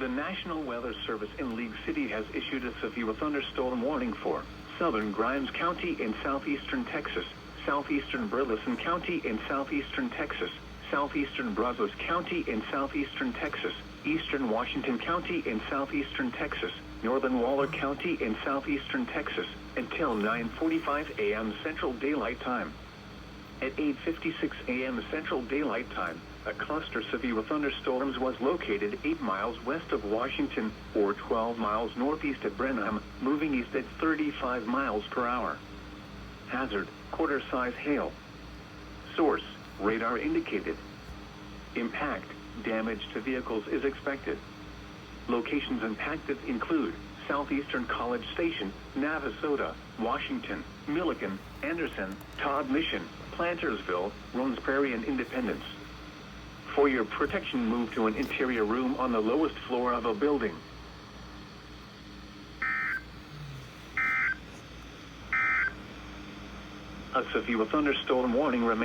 The National Weather Service in League City has issued a severe thunderstorm warning for southern Grimes County in southeastern Texas, southeastern Burleson County in southeastern Texas, southeastern Brazos County in southeastern Texas, eastern Washington County in southeastern Texas, northern Waller County in southeastern Texas, until 9:45 a.m. Central Daylight Time. At 8:56 a.m. Central Daylight Time, a cluster severe thunderstorms was located 8 miles west of Washington, or 12 miles northeast of Brenham, moving east at 35 miles per hour. Hazard, quarter-size hail. Source, radar indicated. Impact, damage to vehicles is expected. Locations impacted include Southeastern College Station, Navasota, Washington, Milliken, Anderson, Todd Mission, Plantersville, Rones Prairie, and Independence. For your protection, move to an interior room on the lowest floor of a building. A severe thunderstorm warning remains.